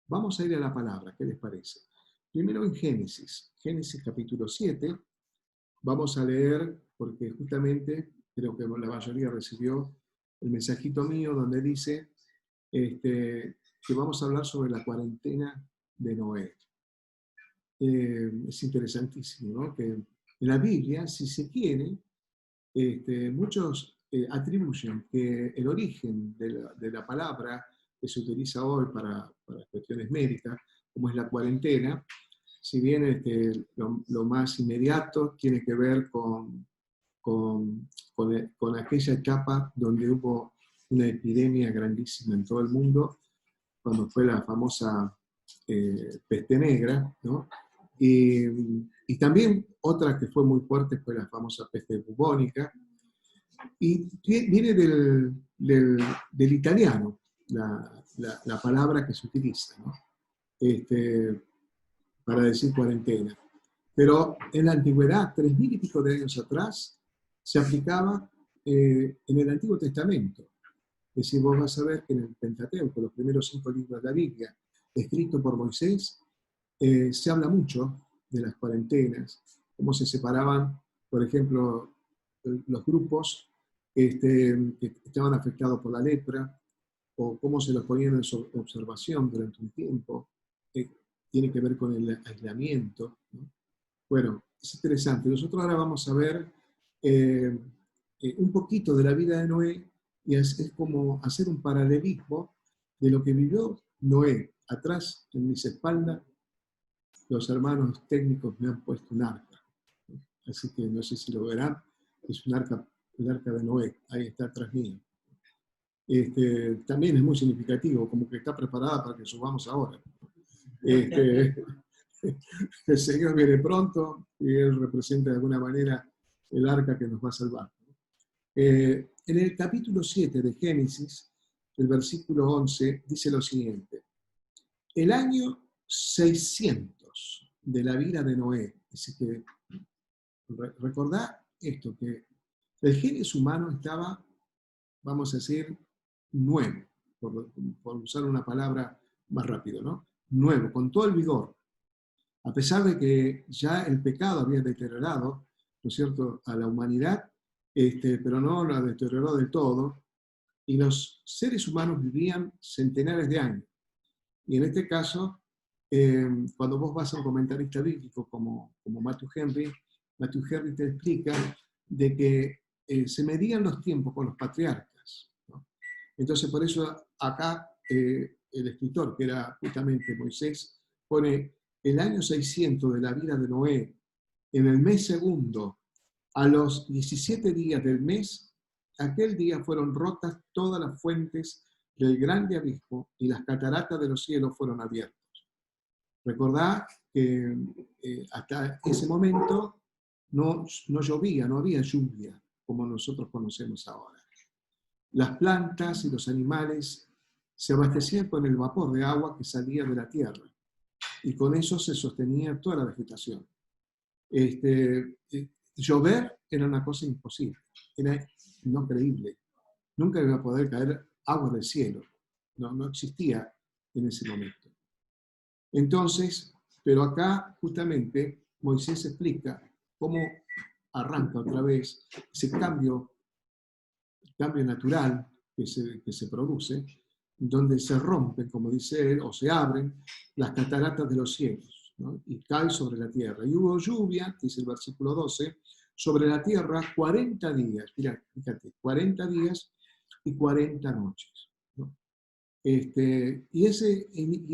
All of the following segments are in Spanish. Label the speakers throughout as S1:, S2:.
S1: Vamos a ir a la palabra, ¿qué les parece? Primero en Génesis capítulo 7, vamos a leer, porque justamente creo que la mayoría recibió el mensajito mío donde dice que vamos a hablar sobre la cuarentena de Noé. Es interesantísimo, ¿no? Que en la Biblia, si se quiere, muchos atribuyen que el origen de la palabra que se utiliza hoy para cuestiones médicas, como es la cuarentena, si bien lo más inmediato tiene que ver con aquella etapa donde hubo una epidemia grandísima en todo el mundo, cuando fue la famosa peste negra, ¿no? Y también otra que fue muy fuerte fue la famosa peste bubónica, y viene del italiano la palabra que se utiliza, ¿no? Para decir cuarentena. Pero en la antigüedad, 3000 y pico de años atrás, se aplicaba en el Antiguo Testamento. Es decir, vos vas a ver que en el Pentateuco, los primeros 5 libros de la Biblia, escritos por Moisés, se habla mucho de las cuarentenas, cómo se separaban, por ejemplo, los grupos que estaban afectados por la lepra, o cómo se los ponían en observación durante un tiempo, tiene que ver con el aislamiento, ¿no? Bueno, es interesante. Nosotros ahora vamos a ver un poquito de la vida de Noé, y es como hacer un paralelismo de lo que vivió Noé. Atrás, en mis espaldas, los hermanos técnicos me han puesto un arca. Así que no sé si lo verán, es un arca, el arca de Noé, ahí está atrás mío. También es muy significativo, como que está preparada para que subamos ahora. El Señor viene pronto y Él representa de alguna manera el arca que nos va a salvar. En el capítulo 7 de Génesis, el versículo 11, dice lo siguiente: el año 600 de la vida de Noé, así que recordá esto, que el génesis humano estaba, vamos a decir, nuevo, por usar una palabra más rápido, ¿no? Nuevo, con todo el vigor. A pesar de que ya el pecado había deteriorado, ¿no es cierto?, a la humanidad, pero no la deterioró del todo, y los seres humanos vivían centenares de años. Y en este caso, cuando vos vas a un comentarista bíblico como Matthew Henry te explica de que se medían los tiempos con los patriarcas, ¿no? Entonces, por eso acá el escritor, que era justamente Moisés, pone el año 600 de la vida de Noé, en el mes segundo, a los 17 días del mes, aquel día fueron rotas todas las fuentes del grande abismo y las cataratas de los cielos fueron abiertas. Recordá que hasta ese momento no llovía, no había lluvia como nosotros conocemos ahora. Las plantas y los animales se abastecían con el vapor de agua que salía de la tierra, y con eso se sostenía toda la vegetación. Llover era una cosa imposible, era no creíble. Nunca iba a poder caer agua del cielo, no existía en ese momento. Entonces, pero acá justamente Moisés explica cómo arranca otra vez ese cambio natural que se produce, donde se rompen, como dice él, o se abren las cataratas de los cielos, ¿no? Y cae sobre la tierra. Y hubo lluvia, dice el versículo 12, sobre la tierra 40 días, mirá, fíjate, 40 días y 40 noches, ¿no? Y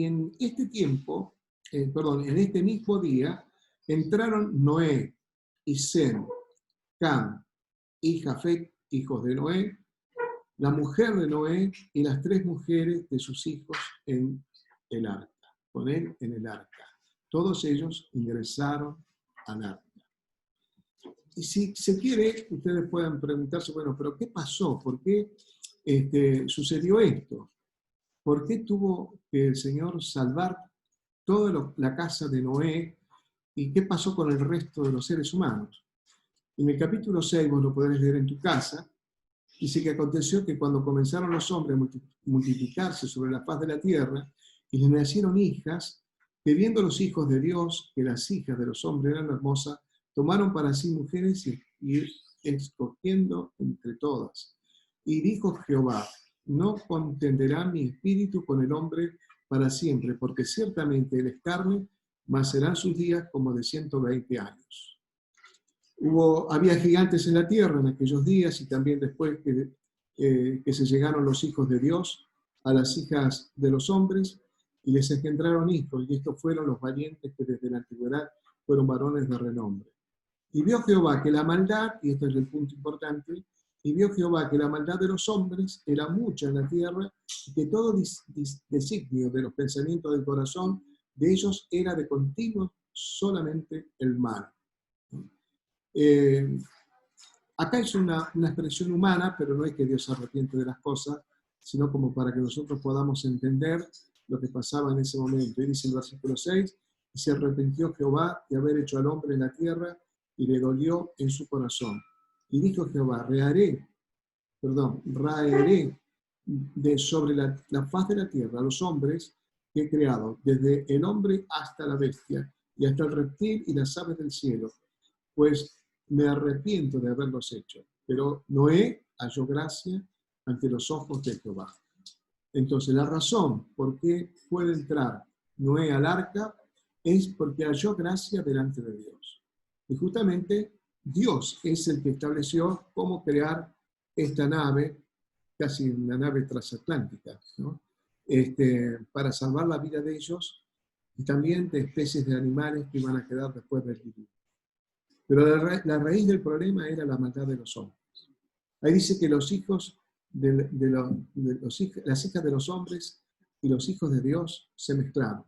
S1: en este tiempo, en este mismo día, entraron Noé y Sem, Cam y Jafet, hijos de Noé, la mujer de Noé y las 3 mujeres de sus hijos en el arca, con él en el arca. Todos ellos ingresaron al arca. Y si se quiere, ustedes pueden preguntarse, bueno, pero ¿qué pasó? ¿Por qué sucedió esto? ¿Por qué tuvo que el Señor salvar toda la casa de Noé? ¿Y qué pasó con el resto de los seres humanos? En el capítulo 6, vos lo podés leer en tu casa, dice que aconteció que cuando comenzaron los hombres a multiplicarse sobre la faz de la tierra Y le nacieron hijas, que viendo los hijos de Dios, que las hijas de los hombres eran hermosas, tomaron para sí mujeres y escogiendo entre todas. Y dijo Jehová, no contenderá mi espíritu con el hombre para siempre, porque ciertamente él es carne, mas serán sus días como de 120 años. Había gigantes en la tierra en aquellos días y también después que se llegaron los hijos de Dios a las hijas de los hombres y les engendraron hijos, y estos fueron los valientes que desde la antigüedad fueron varones de renombre. Y vio Jehová que la maldad, y este es el punto importante, y vio Jehová que la maldad de los hombres era mucha en la tierra, y que todo designio de los pensamientos del corazón de ellos era de continuo solamente el mal. Acá es una expresión humana, pero no es que Dios se arrepiente de las cosas, sino como para que nosotros podamos entender lo que pasaba en ese momento. Y dice el versículo 6, y se arrepintió Jehová de haber hecho al hombre en la tierra, y le dolió en su corazón. Y dijo Jehová, raeré sobre la faz de la tierra a los hombres que he creado, desde el hombre hasta la bestia, y hasta el reptil y las aves del cielo, pues me arrepiento de haberlos hecho. Pero Noé halló gracia ante los ojos de Jehová. Entonces, la razón por qué puede entrar Noé al arca es porque halló gracia delante de Dios. Y justamente Dios es el que estableció cómo crear esta nave, casi una nave transatlántica, ¿no? Para salvar la vida de ellos y también de especies de animales que iban a quedar después del diluvio. Pero la raíz del problema era la maldad de los hombres. Ahí dice que los hijos las hijas de los hombres y los hijos de Dios se mezclaron.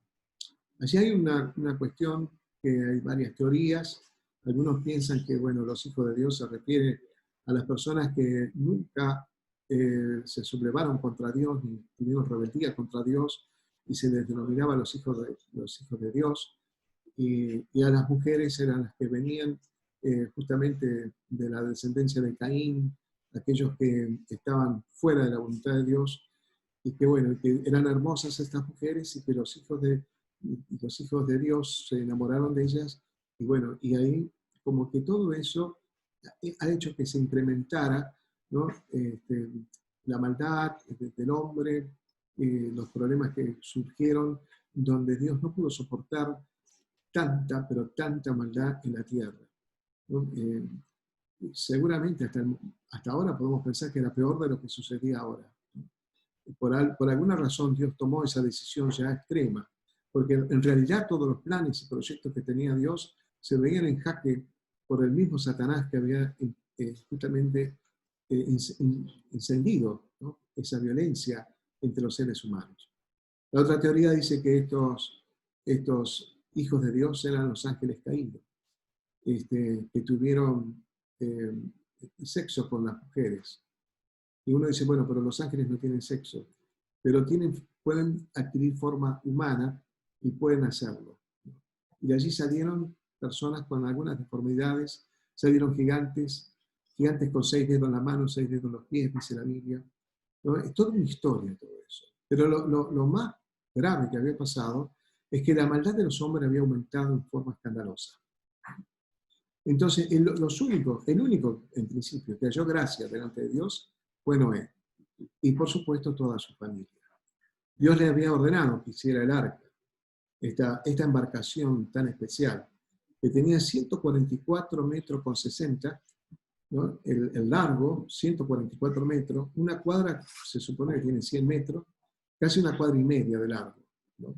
S1: Allí hay una cuestión que hay varias teorías. Algunos piensan que, bueno, los hijos de Dios se refiere a las personas que nunca se sublevaron contra Dios ni tuvieron rebeldía contra Dios y se les denominaba los hijos de Dios. Y a las mujeres eran las que venían justamente de la descendencia de Caín, aquellos que estaban fuera de la voluntad de Dios y que, bueno, que eran hermosas estas mujeres y que los hijos de Dios se enamoraron de ellas y, bueno, y ahí como que todo eso ha hecho que se incrementara, ¿no? La maldad del hombre, los problemas que surgieron donde Dios no pudo soportar tanta, pero tanta maldad en la tierra, ¿no? Seguramente hasta ahora podemos pensar que era peor de lo que sucedía ahora, ¿no? Por alguna razón Dios tomó esa decisión ya extrema, porque en realidad todos los planes y proyectos que tenía Dios se veían en jaque por el mismo Satanás que había justamente encendido, ¿no? Esa violencia entre los seres humanos. La otra teoría dice que estos hijos de Dios eran los ángeles caídos, que tuvieron sexo con las mujeres. Y uno dice, bueno, pero los ángeles no tienen sexo, pero pueden adquirir forma humana y pueden hacerlo. Y de allí salieron personas con algunas deformidades, salieron gigantes con 6 dedos en la mano, 6 dedos en los pies, dice la Biblia, ¿no? Es toda una historia todo eso. Pero lo más grave que había pasado es que la maldad de los hombres había aumentado en forma escandalosa. Entonces, el único en principio que halló gracia delante de Dios fue Noé. Y por supuesto toda su familia. Dios le había ordenado que hiciera el arca, esta embarcación tan especial, que tenía 144 metros con 60, ¿no? El largo, 144 metros, una cuadra se supone que tiene 100 metros, casi una cuadra y media de largo, ¿no?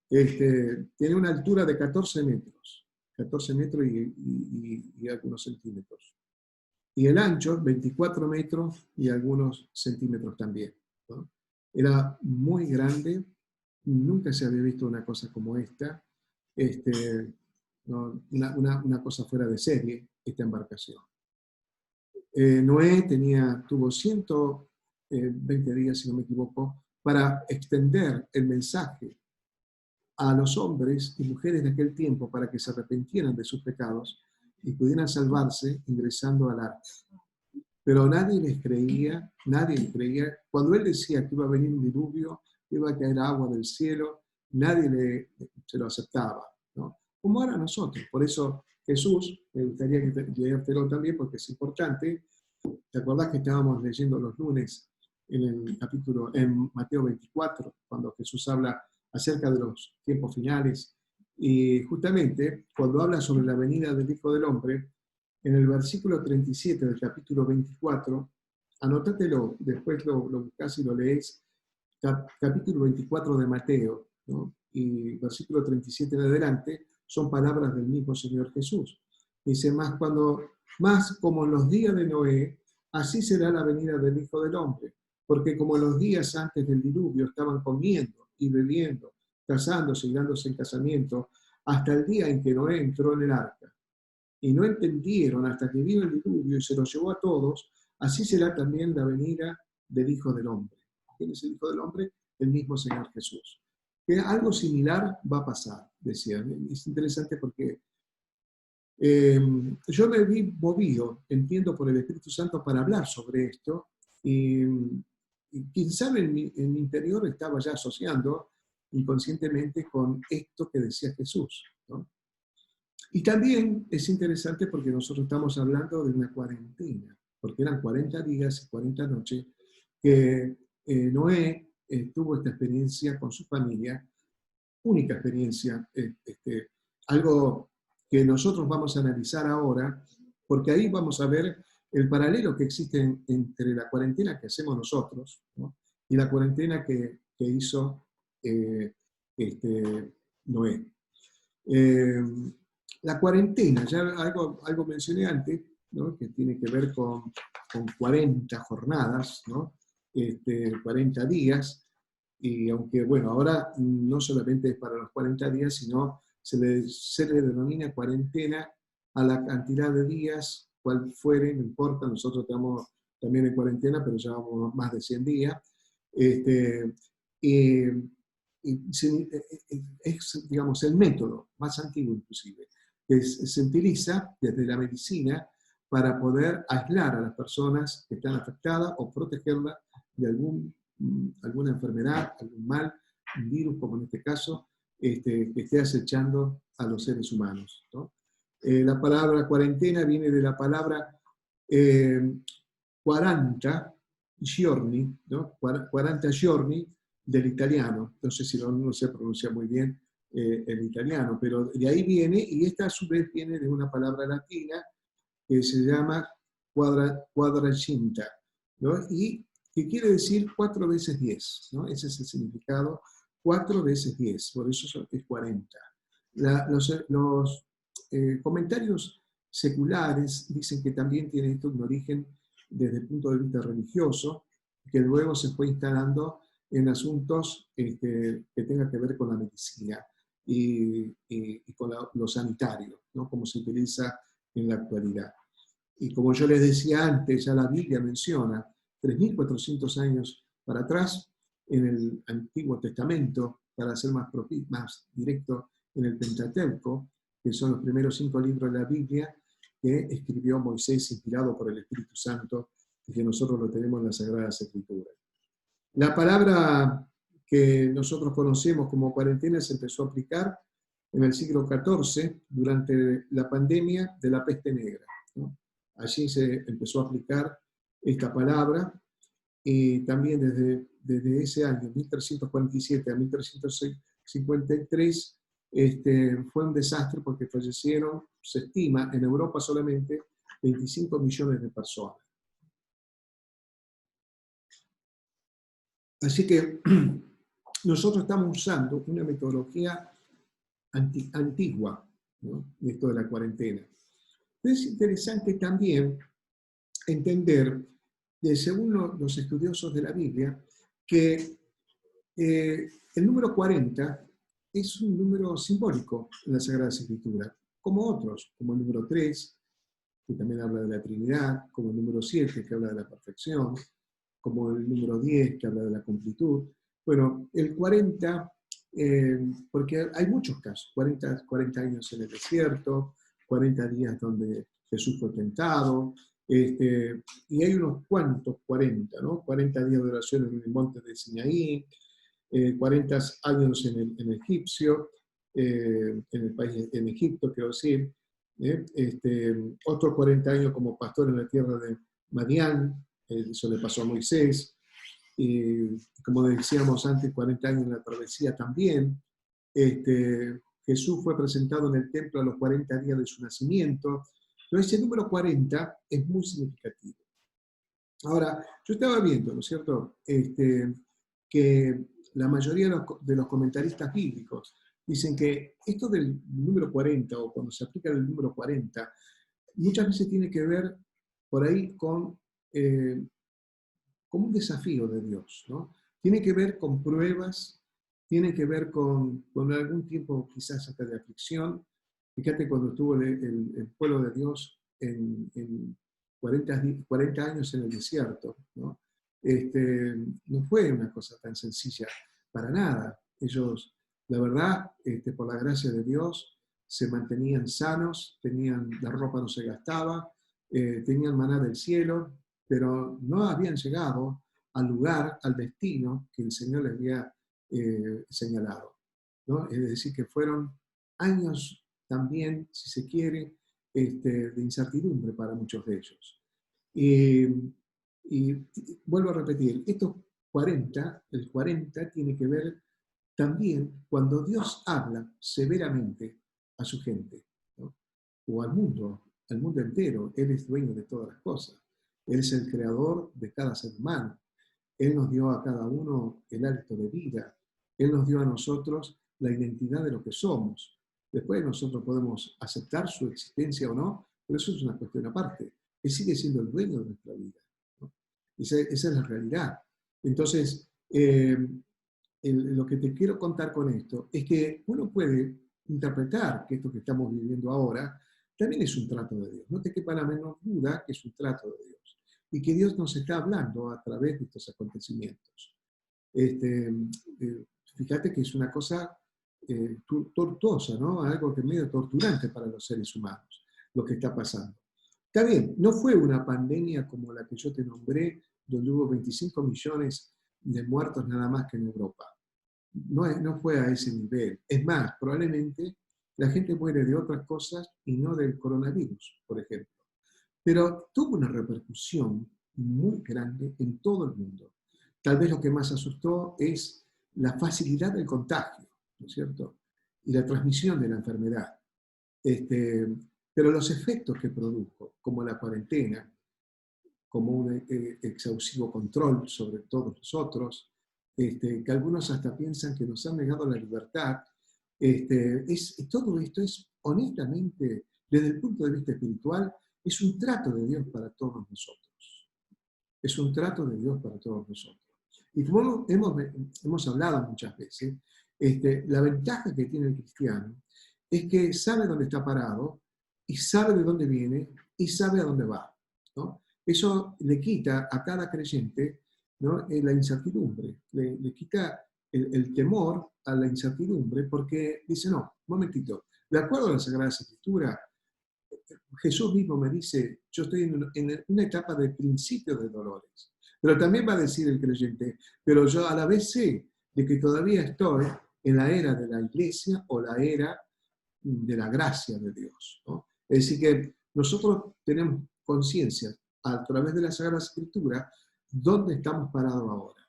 S1: Tiene una altura de 14 metros y algunos centímetros. Y el ancho, 24 metros y algunos centímetros también, ¿no? Era muy grande, nunca se había visto una cosa como esta, ¿no? Una cosa fuera de serie, esta embarcación. Noé tuvo 120 días, si no me equivoco, para extender el mensaje a los hombres y mujeres de aquel tiempo para que se arrepintieran de sus pecados y pudieran salvarse ingresando al arca. Pero nadie les creía. Cuando él decía que iba a venir un diluvio, iba a caer agua del cielo, nadie se lo aceptaba, ¿no? Como ahora nosotros. Por eso Jesús, me gustaría leértelo también porque es importante. ¿Te acordás que estábamos leyendo los lunes en Mateo 24, cuando Jesús habla acerca de los tiempos finales? Y justamente cuando habla sobre la venida del Hijo del Hombre, en el versículo 37 del capítulo 24, anótatelo, después lo buscás y lo lees, capítulo 24 de Mateo, ¿no? Y versículo 37 en adelante, son palabras del mismo Señor Jesús. Dice, más como en los días de Noé, así será la venida del Hijo del Hombre, porque como en los días antes del diluvio estaban comiendo y bebiendo, casándose y dándose en casamiento, hasta el día en que Noé entró en el arca. Y no entendieron hasta que vino el diluvio y se los llevó a todos, así será también la venida del Hijo del Hombre. ¿Quién es el Hijo del Hombre? El mismo Señor Jesús. Que algo similar va a pasar, decían. Es interesante porque yo me vi movido, entiendo, por el Espíritu Santo para hablar sobre esto, y quién sabe en mi interior estaba ya asociando inconscientemente con esto que decía Jesús, ¿no? Y también es interesante porque nosotros estamos hablando de una cuarentena, porque eran 40 días y 40 noches que Noé tuvo esta experiencia con su familia, única experiencia, algo que nosotros vamos a analizar ahora, porque ahí vamos a ver el paralelo que existe entre la cuarentena que hacemos nosotros, ¿no? Y la cuarentena que hizo Noé. La cuarentena, ya algo mencioné antes, ¿no? Que tiene que ver con 40 jornadas, ¿no? 40 días, y aunque, bueno, ahora no solamente es para los 40 días, sino se le denomina cuarentena a la cantidad de días, cual fuere, no importa, nosotros estamos también en cuarentena, pero llevamos más de 100 días. Es, digamos, el método más antiguo inclusive, que se utiliza desde la medicina para poder aislar a las personas que están afectadas o protegerlas de alguna enfermedad, algún mal, un virus, como en este caso, que esté acechando a los seres humanos, ¿no? La palabra cuarentena viene de la palabra 40 giorni, ¿no? 40 giorni del italiano. No sé si no se pronuncia muy bien el italiano, pero de ahí viene, y esta a su vez viene de una palabra latina que se llama quadracinta, ¿no? Y que quiere decir 4 veces 10, ¿no? Ese es el significado, 4 veces 10, por eso es 40. Los comentarios seculares dicen que también tiene esto un origen desde el punto de vista religioso, que luego se fue instalando en asuntos que tengan que ver con la medicina y con lo sanitario, ¿no? Como se utiliza en la actualidad. Y como yo les decía antes, ya la Biblia menciona 3.400 años para atrás, en el Antiguo Testamento, para ser más directo, en el Pentateuco, que son los primeros 5 libros de la Biblia que escribió Moisés inspirado por el Espíritu Santo y que nosotros lo tenemos en las Sagradas Escrituras. La palabra que nosotros conocemos como cuarentena se empezó a aplicar en el siglo XIV durante la pandemia de la peste negra, ¿no? Allí se empezó a aplicar esta palabra y también desde ese año, 1347 a 1353, fue un desastre porque fallecieron, se estima, en Europa solamente 25 millones de personas. Así que nosotros estamos usando una metodología antigua, ¿no? Esto de la cuarentena. Es interesante también entender, según los estudiosos de la Biblia, que el número 40 es un número simbólico en la Sagrada Escritura, como otros, como el número 3, que también habla de la Trinidad, como el número 7, que habla de la perfección, como el número 10, que habla de la completud. Bueno, el 40, porque hay muchos casos, 40 años en el desierto, 40 días donde Jesús fue tentado, y hay unos cuantos 40, ¿no? 40 días de oración en el monte de Sinaí, 40 años en egipcio, en el país, en Egipto, quiero decir, otros 40 años como pastor en la tierra de Madián, eso le pasó a Moisés, y como decíamos antes, 40 años en la travesía también. Jesús fue presentado en el templo a los 40 días de su nacimiento, pero ese número 40 es muy significativo. Ahora, yo estaba viendo, ¿no es cierto?, que la mayoría de los comentaristas bíblicos dicen que esto del número 40, o cuando se aplica el número 40, muchas veces tiene que ver por ahí con un desafío de Dios, ¿no? Tiene que ver con pruebas, tiene que ver con algún tiempo quizás hasta de aflicción. Fíjate cuando estuvo el pueblo de Dios en 40 años en el desierto, ¿no? No fue una cosa tan sencilla para nada. Ellos, la verdad, por la gracia de Dios, se mantenían sanos, la ropa no se gastaba, tenían maná del cielo, pero no habían llegado al lugar, al destino que el Señor les había señalado, ¿no? Es decir, que fueron años también, si se quiere, de incertidumbre para muchos de ellos. Y vuelvo a repetir, estos 40, el 40 tiene que ver también cuando Dios habla severamente a su gente, ¿no? O al mundo entero. Él es dueño de todas las cosas. Él es el creador de cada ser humano. Él nos dio a cada uno el hálito de vida. Él nos dio a nosotros la identidad de lo que somos. Después nosotros podemos aceptar su existencia o no, pero eso es una cuestión aparte. Él sigue siendo el dueño de nuestra vida, ¿no? Esa es la realidad. Entonces, lo que te quiero contar con esto es que uno puede interpretar que esto que estamos viviendo ahora también es un trato de Dios. No te quepa la menor duda que es un trato de Dios y que Dios nos está hablando a través de estos acontecimientos. Fíjate que es una cosa tortuosa, ¿no? Algo que es medio torturante para los seres humanos, lo que está pasando. Está bien, no fue una pandemia como la que yo te nombré, donde hubo 25 millones de muertos nada más que en Europa. No fue a ese nivel. Es más, probablemente la gente muere de otras cosas y no del coronavirus, por ejemplo. Pero tuvo una repercusión muy grande en todo el mundo. Tal vez lo que más asustó es la facilidad del contagio, ¿no es cierto? Y la transmisión de la enfermedad. Pero los efectos que produjo, como la cuarentena, como un exhaustivo control sobre todos nosotros, que algunos hasta piensan que nos han negado la libertad, todo esto es, honestamente, desde el punto de vista espiritual, es un trato de Dios para todos nosotros. Es un trato de Dios para todos nosotros. Y como hemos hablado muchas veces, la ventaja que tiene el cristiano es que sabe dónde está parado, y sabe de dónde viene, y sabe a dónde va, ¿no? Eso le quita a cada creyente, ¿no? La incertidumbre, le quita el temor a la incertidumbre, porque dice, no, un momentito, de acuerdo a la Sagrada Escritura, Jesús mismo me dice, yo estoy en una etapa de principio de dolores. Pero también va a decir el creyente, pero yo a la vez sé de que todavía estoy en la era de la iglesia o la era de la gracia de Dios, ¿no? Es decir, que nosotros tenemos conciencia a través de la Sagrada Escritura dónde estamos parados ahora.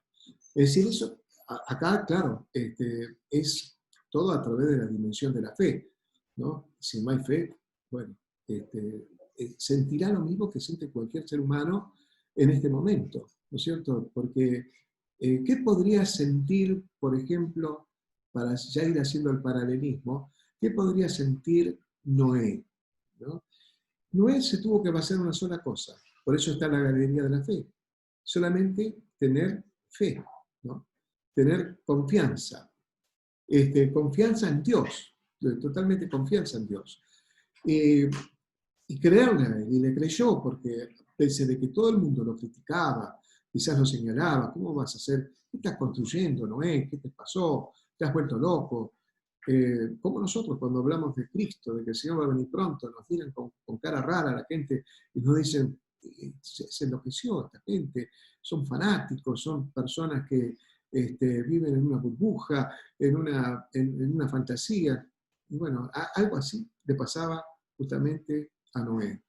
S1: Es decir, eso, acá, claro, es todo a través de la dimensión de la fe, ¿no? Si no hay fe, bueno, sentirá lo mismo que siente cualquier ser humano en este momento, ¿no es cierto? Porque, ¿qué podría sentir, por ejemplo, para ya ir haciendo el paralelismo, qué podría sentir Noé, ¿no? Noé se tuvo que basar en una sola cosa, por eso está la galería de la fe, solamente tener fe, ¿no? Tener confianza, confianza en Dios, totalmente confianza en Dios. Y creerle a él, y le creyó, porque pese de que todo el mundo lo criticaba, quizás lo señalaba, ¿cómo vas a hacer? ¿Qué estás construyendo, Noé? ¿Qué te pasó? ¿Te has vuelto loco? Como nosotros cuando hablamos de Cristo, de que el Señor va a venir pronto, nos miran con cara rara a la gente y nos dicen, se enloqueció esta gente, son fanáticos, son personas que viven en una burbuja, en una fantasía. Y bueno, algo así le pasaba justamente a Noé.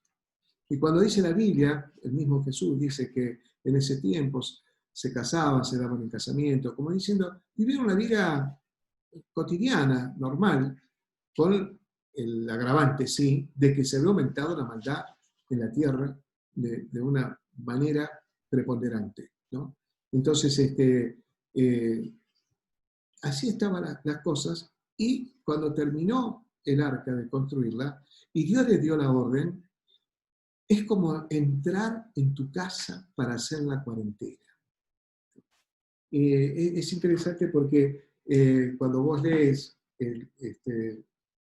S1: Y cuando dice la Biblia, el mismo Jesús dice que en ese tiempo se casaban, se daban en casamiento, como diciendo, vivieron una vida cotidiana, normal, con el agravante, sí, de que se había aumentado la maldad en la tierra de una manera preponderante, ¿no? Entonces, así estaban las cosas, y cuando terminó el arca de construirla, y Dios le dio la orden, es como entrar en tu casa para hacer la cuarentena. Es interesante porque cuando vos lees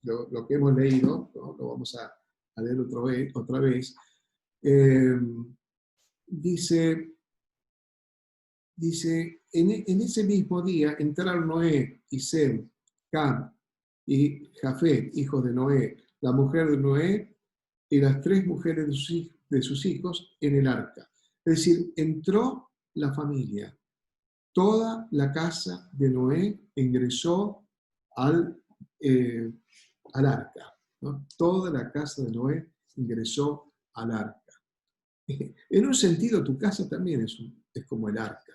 S1: lo que hemos leído, ¿no? Lo vamos a leer otra vez, eh, dice, en ese mismo día entraron Noé y Sem, Cam y Jafet, hijos de Noé, la mujer de Noé y las 3 mujeres de sus hijos en el arca. Es decir, entró la familia. Toda la casa de Noé ingresó al arca, ¿no? Toda la casa de Noé ingresó al arca. En un sentido, tu casa también es como el arca,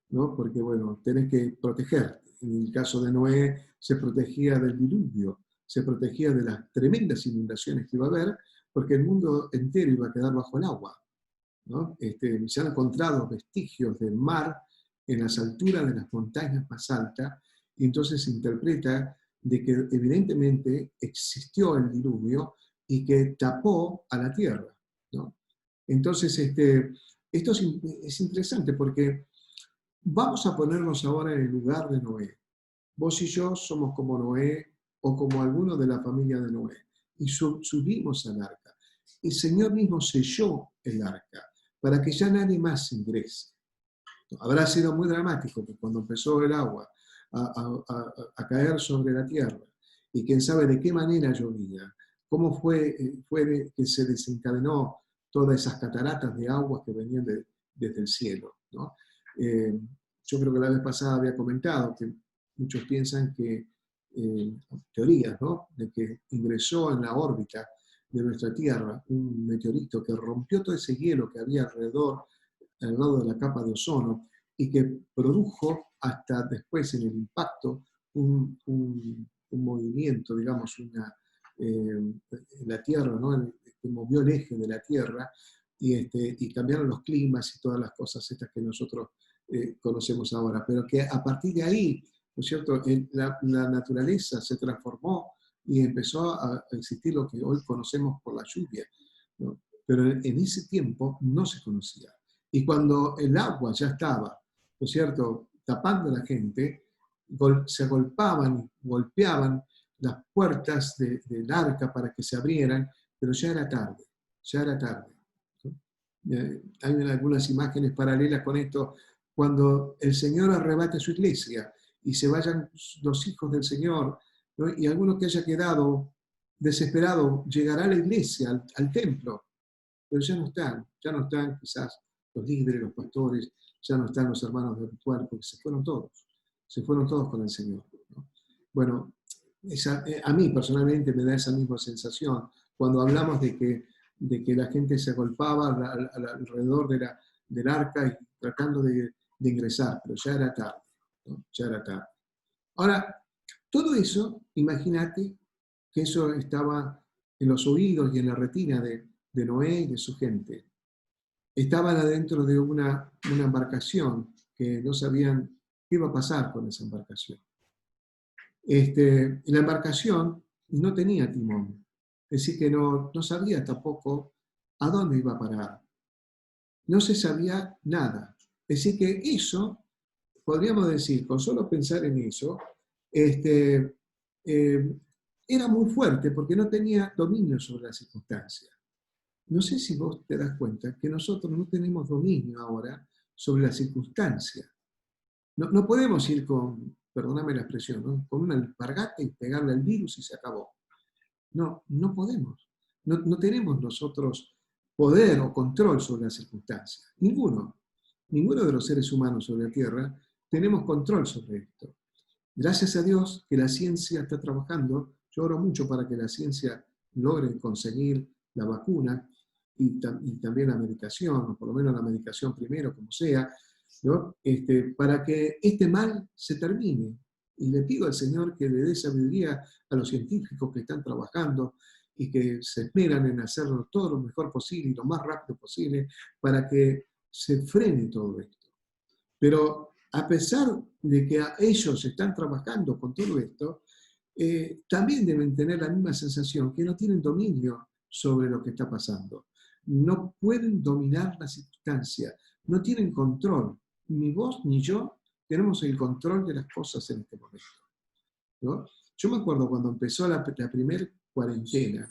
S1: ¿no? Porque, bueno, tenés que protegerte. En el caso de Noé, se protegía del diluvio, se protegía de las tremendas inundaciones que iba a haber, porque el mundo entero iba a quedar bajo el agua, ¿no? Se han encontrado vestigios del mar en las alturas de las montañas más altas, y entonces se interpreta de que evidentemente existió el diluvio y que tapó a la tierra, ¿no? Entonces, esto es interesante porque vamos a ponernos ahora en el lugar de Noé. Vos y yo somos como Noé o como algunos de la familia de Noé, y subimos al arca. El Señor mismo selló el arca para que ya nadie más ingrese. Habrá sido muy dramático que cuando empezó el agua a caer sobre la tierra, y quién sabe de qué manera llovía, cómo fue que se desencadenó todas esas cataratas de agua que venían desde el cielo, ¿no? Yo creo que la vez pasada había comentado que muchos piensan que, teorías, ¿no?, de que ingresó en la órbita de nuestra Tierra un meteorito que rompió todo ese hielo que había alrededor de la capa de ozono, y que produjo hasta después en el impacto un movimiento, digamos, la Tierra, ¿no?, que movió el eje de la Tierra, y cambiaron los climas y todas las cosas estas que nosotros conocemos ahora, pero que a partir de ahí, ¿no es cierto?, la naturaleza se transformó y empezó a existir lo que hoy conocemos por la lluvia, ¿no? Pero en ese tiempo no se conocía. Y cuando el agua ya estaba, ¿no es cierto?, tapando a la gente, se golpeaban las puertas del arca para que se abrieran, pero ya era tarde, ya era tarde. Hay algunas imágenes paralelas con esto, cuando el Señor arrebate su iglesia y se vayan los hijos del Señor, ¿no? Y alguno que haya quedado desesperado llegará a la iglesia, al templo, pero ya no están quizás los líderes, los pastores, ya no están los hermanos del ritual, porque se fueron todos con el Señor, ¿no? Bueno, a mí personalmente me da esa misma sensación cuando hablamos de que la gente se agolpaba alrededor del arca y tratando de ingresar, pero ya era tarde, ¿no? Ya era tarde. Ahora, todo eso, imagínate que eso estaba en los oídos y en la retina de Noé y de su gente. Estaban adentro de una embarcación que no sabían qué iba a pasar con esa embarcación. La embarcación no tenía timón, es decir, que no sabía tampoco a dónde iba a parar. No se sabía nada. Es decir, que eso, podríamos decir, con solo pensar en eso, era muy fuerte porque no tenía dominio sobre las circunstancias. No sé si vos te das cuenta que nosotros no tenemos dominio ahora sobre las circunstancias. No podemos ir perdóname la expresión, ¿no?, con una alpargata y pegarle al virus y se acabó. No podemos. No tenemos nosotros poder o control sobre las circunstancias. Ninguno de los seres humanos sobre la Tierra tenemos control sobre esto. Gracias a Dios que la ciencia está trabajando. Yo oro mucho para que la ciencia logre conseguir la vacuna y también la medicación, o por lo menos la medicación primero, como sea, ¿no? Para que este mal se termine. Y le pido al Señor que le dé sabiduría a los científicos que están trabajando y que se esperan en hacerlo todo lo mejor posible y lo más rápido posible para que se frene todo esto. Pero a pesar de que ellos están trabajando con todo esto, también deben tener la misma sensación que no tienen dominio sobre lo que está pasando. No pueden dominar la circunstancia, no tienen control. Ni vos ni yo tenemos el control de las cosas en este momento, ¿no? Yo me acuerdo cuando empezó la primera cuarentena,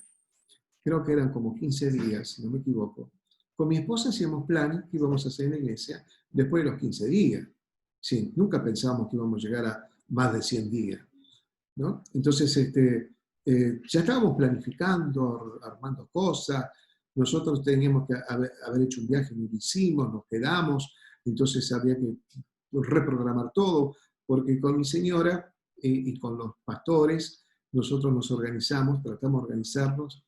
S1: creo que eran como 15 días, si no me equivoco. Con mi esposa hacíamos planes que íbamos a hacer en la iglesia después de los 15 días. Sí, nunca pensábamos que íbamos a llegar a más de 100 días, ¿no? Entonces, ya estábamos planificando, armando cosas. Nosotros teníamos que haber hecho un viaje, no lo hicimos, nos quedamos, entonces había que reprogramar todo, porque con mi señora y con los pastores, nosotros nos organizamos, tratamos de organizarnos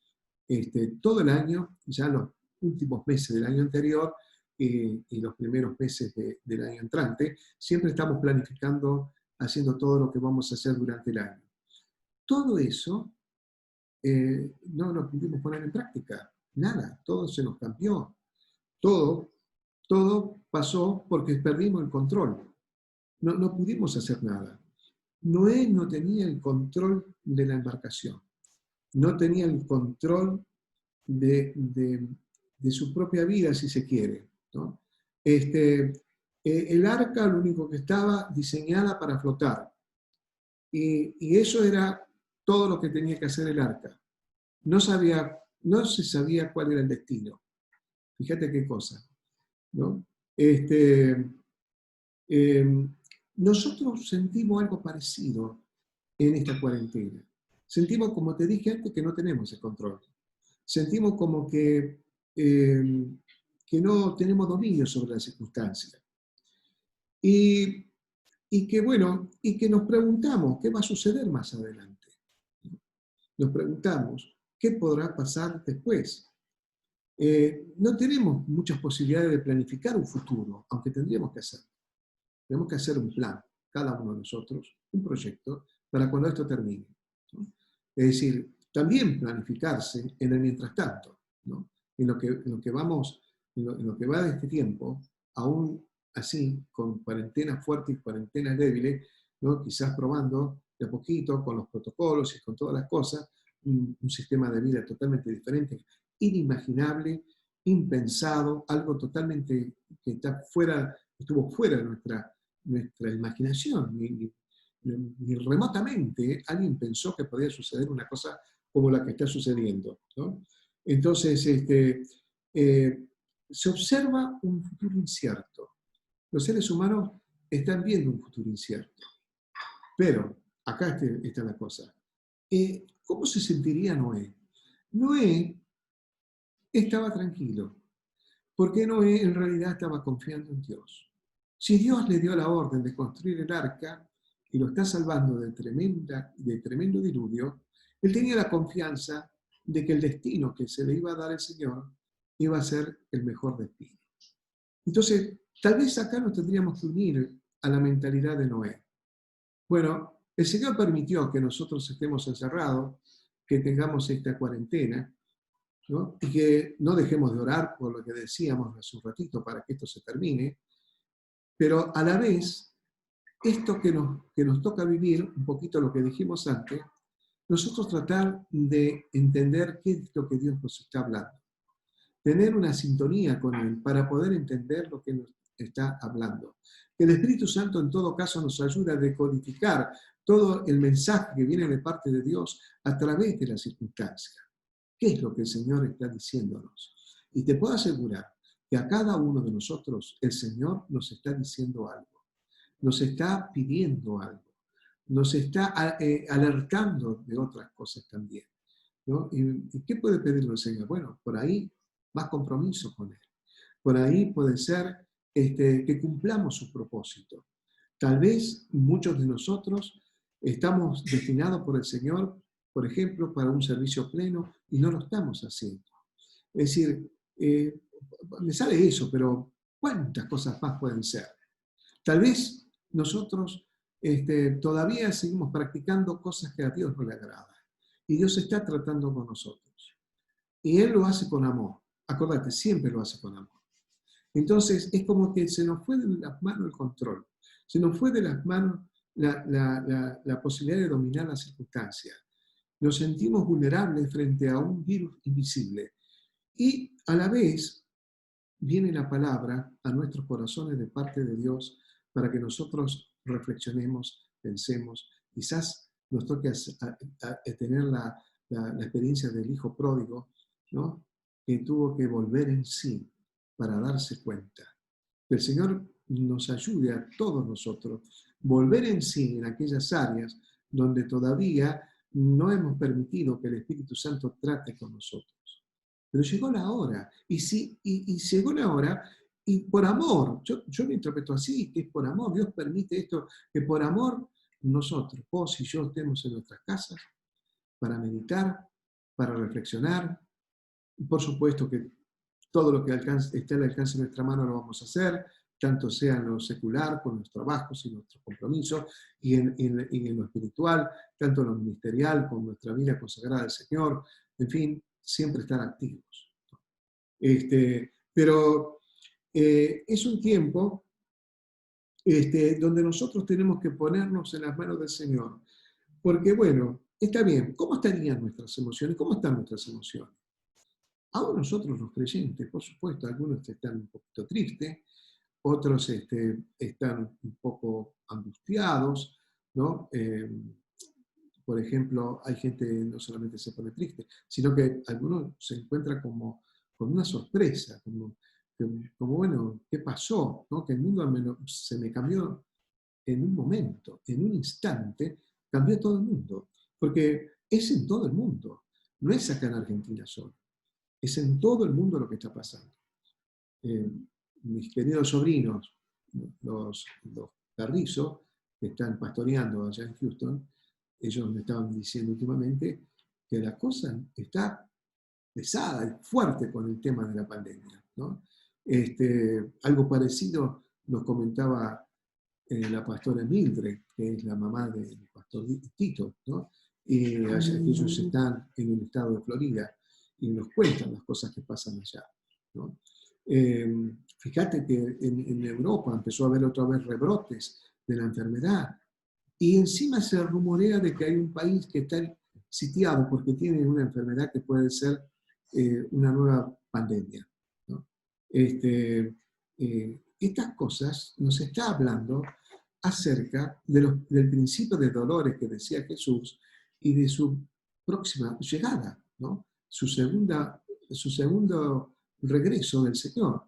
S1: todo el año, ya los últimos meses del año anterior y los primeros meses del año entrante, siempre estamos planificando, haciendo todo lo que vamos a hacer durante el año. Todo eso no lo pudimos poner en práctica, nada, todo se nos cambió, todo pasó porque perdimos el control, no pudimos hacer nada. Noé no tenía el control de la embarcación, no tenía el control de su propia vida, si se quiere, ¿no? El arca lo único que estaba diseñada para flotar, y eso era todo lo que tenía que hacer el arca. No se sabía cuál era el destino. Fíjate qué cosa, ¿no? Nosotros sentimos algo parecido en esta cuarentena. Sentimos, como te dije antes, que no tenemos el control. Sentimos como que no tenemos dominio sobre las circunstancias. Y que nos preguntamos qué va a suceder más adelante. Nos preguntamos qué podrá pasar después. No tenemos muchas posibilidades de planificar un futuro, aunque tendríamos que hacerlo. Tenemos que hacer un plan, cada uno de nosotros, un proyecto, para cuando esto termine, ¿no? Es decir, también planificarse en el mientras tanto, ¿no? En lo que va de este tiempo, aún así, con cuarentenas fuertes y cuarentenas débiles, ¿no? Quizás probando de a poquito, con los protocolos y con todas las cosas, un sistema de vida totalmente diferente, inimaginable, impensado, algo totalmente que estuvo fuera de nuestra imaginación. Ni remotamente alguien pensó que podía suceder una cosa como la que está sucediendo, ¿no? Entonces, se observa un futuro incierto. Los seres humanos están viendo un futuro incierto. Pero, acá está la cosa. ¿Cómo se sentiría Noé? Noé estaba tranquilo, porque Noé en realidad estaba confiando en Dios. Si Dios le dio la orden de construir el arca y lo está salvando de tremendo diluvio, él tenía la confianza de que el destino que se le iba a dar al Señor iba a ser el mejor destino. Entonces, tal vez acá nos tendríamos que unir a la mentalidad de Noé. Bueno, el Señor permitió que nosotros estemos encerrados, que tengamos esta cuarentena, ¿no? Y que no dejemos de orar por lo que decíamos hace un ratito para que esto se termine, pero a la vez, esto que nos toca vivir, un poquito lo que dijimos antes, nosotros tratar de entender qué es lo que Dios nos está hablando, tener una sintonía con Él para poder entender lo que nos está hablando. Que el Espíritu Santo en todo caso nos ayuda a decodificar todo el mensaje que viene de parte de Dios a través de las circunstancias. ¿Qué es lo que el Señor está diciéndonos? Y te puedo asegurar que a cada uno de nosotros el Señor nos está diciendo algo, nos está pidiendo algo, nos está alertando de otras cosas también, ¿no? ¿Y qué puede pedirle el Señor? Bueno, por ahí más compromiso con Él. Por ahí puede ser que cumplamos su propósito. Tal vez muchos de nosotros estamos destinados por el Señor, por ejemplo, para un servicio pleno y no lo estamos haciendo. Es decir, me sale eso, pero ¿cuántas cosas más pueden ser? Tal vez nosotros todavía seguimos practicando cosas que a Dios no le agradan. Y Dios está tratando con nosotros. Y Él lo hace con amor. Acordate, siempre lo hace con amor. Entonces, es como que se nos fue de las manos el control. Se nos fue de las manos la posibilidad de dominar las circunstancias. Nos sentimos vulnerables frente a un virus invisible. Y a la vez viene la palabra a nuestros corazones de parte de Dios para que nosotros reflexionemos, pensemos. Quizás nos toque tener la experiencia del hijo pródigo, ¿no? Que tuvo que volver en sí para darse cuenta. Que el Señor nos ayude a todos nosotros volver en sí en aquellas áreas donde todavía no hemos permitido que el Espíritu Santo trate con nosotros. Pero llegó la hora, y llegó la hora, y por amor, yo lo interpreto así, que es por amor, Dios permite esto, que por amor nosotros, vos y yo, estemos en nuestras casas para meditar, para reflexionar. Por supuesto que todo lo que esté al alcance de nuestra mano lo vamos a hacer, tanto sea en lo secular, con nuestros trabajos y nuestros compromisos, y en lo espiritual, tanto en lo ministerial, con nuestra vida consagrada al Señor, en fin, siempre estar activos. Pero es un tiempo donde nosotros tenemos que ponernos en las manos del Señor, porque bueno, está bien, ¿cómo estarían nuestras emociones? ¿Cómo están nuestras emociones? Aún nosotros los creyentes, por supuesto, algunos están un poquito tristes, otros están un poco angustiados, ¿no? Por ejemplo, hay gente que no solamente se pone triste, sino que algunos se encuentran como con una sorpresa, como bueno, ¿qué pasó? ¿No? Que el mundo se me cambió en un momento, en un instante, cambió todo el mundo, porque es en todo el mundo, no es acá en Argentina solo. Es en todo el mundo lo que está pasando. Mis queridos sobrinos, los Carrizo, que están pastoreando allá en Houston, ellos me estaban diciendo últimamente que la cosa está pesada y fuerte con el tema de la pandemia, ¿no? Algo parecido nos comentaba la pastora Mildred, que es la mamá del pastor Tito, ¿no? Y allá, ellos están en el estado de Florida y nos cuentan las cosas que pasan allá, ¿no? Fíjate que en Europa empezó a haber otra vez rebrotes de la enfermedad y encima se rumorea de que hay un país que está sitiado porque tiene una enfermedad que puede ser una nueva pandemia, ¿no? Estas cosas nos está hablando acerca del principio de dolores que decía Jesús y de su próxima llegada, ¿no? Su segundo regreso del Señor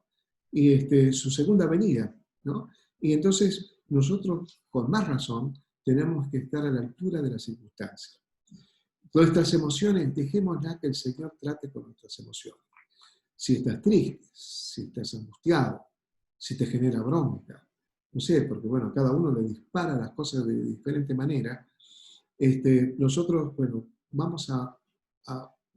S1: y su segunda venida, ¿no? Y entonces nosotros, con más razón, tenemos que estar a la altura de las circunstancias. Nuestras emociones, dejémosla que el Señor trate con nuestras emociones. Si estás triste, si estás angustiado, si te genera bronca, no sé, porque bueno, cada uno le dispara las cosas de diferente manera, nosotros, bueno, vamos a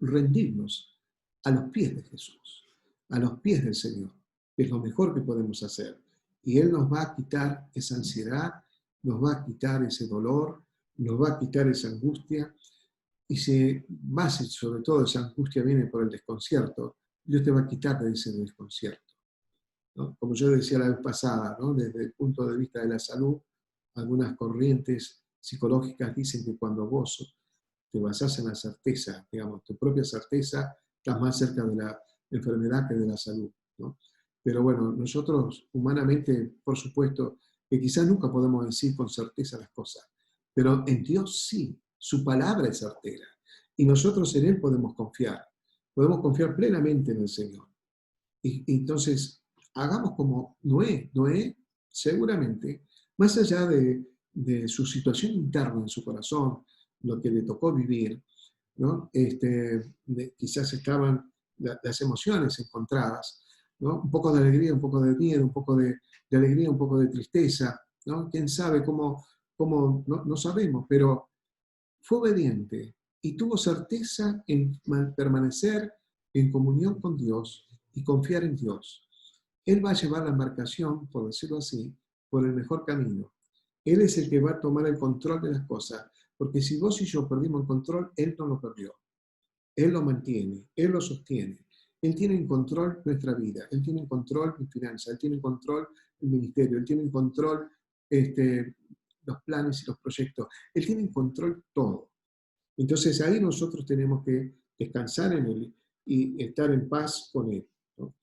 S1: rendirnos a los pies de Jesús, a los pies del Señor, que es lo mejor que podemos hacer. Y Él nos va a quitar esa ansiedad, nos va a quitar ese dolor, nos va a quitar esa angustia, y si más sobre todo esa angustia viene por el desconcierto, Dios te va a quitar de ese desconcierto, ¿no? Como yo decía la vez pasada, ¿no? Desde el punto de vista de la salud, algunas corrientes psicológicas dicen que cuando vos te basás en la certeza, digamos, tu propia certeza, estás más cerca de la enfermedad que de la salud, ¿no? Pero bueno, nosotros humanamente, por supuesto, que quizás nunca podemos decir con certeza las cosas, pero en Dios sí, su palabra es certera, y nosotros en Él podemos confiar plenamente en el Señor. Y entonces, hagamos como Noé. Noé, seguramente, más allá de su situación interna en su corazón, lo que le tocó vivir, ¿no? Quizás estaban las emociones encontradas, ¿no? Un poco de alegría, un poco de miedo, un poco de alegría, un poco de tristeza, ¿no? ¿Quién sabe cómo no sabemos, pero fue obediente y tuvo certeza en permanecer en comunión con Dios y confiar en Dios. Él va a llevar la embarcación, por decirlo así, por el mejor camino. Él es el que va a tomar el control de las cosas, porque si vos y yo perdimos el control, Él no lo perdió. Él lo mantiene, Él lo sostiene. Él tiene en control nuestra vida, Él tiene en control mi finanza, Él tiene en control el ministerio, Él tiene en control los planes y los proyectos. Él tiene en control todo. Entonces ahí nosotros tenemos que descansar en Él y estar en paz con Él, ¿no?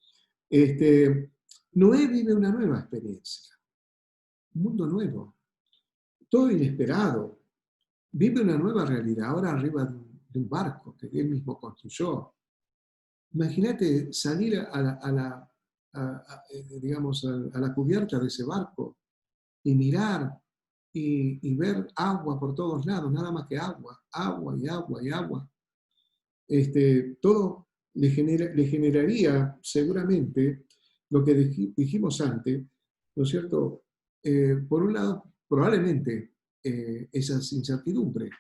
S1: Noé vive una nueva experiencia, un mundo nuevo, todo inesperado. Vive una nueva realidad, ahora arriba de un barco que él mismo construyó. Imagínate salir digamos, a la cubierta de ese barco y mirar y ver agua por todos lados, nada más que agua, agua y agua y agua. Todo le generaría seguramente lo que dijimos antes, ¿no es cierto? Por un lado, probablemente esas incertidumbres,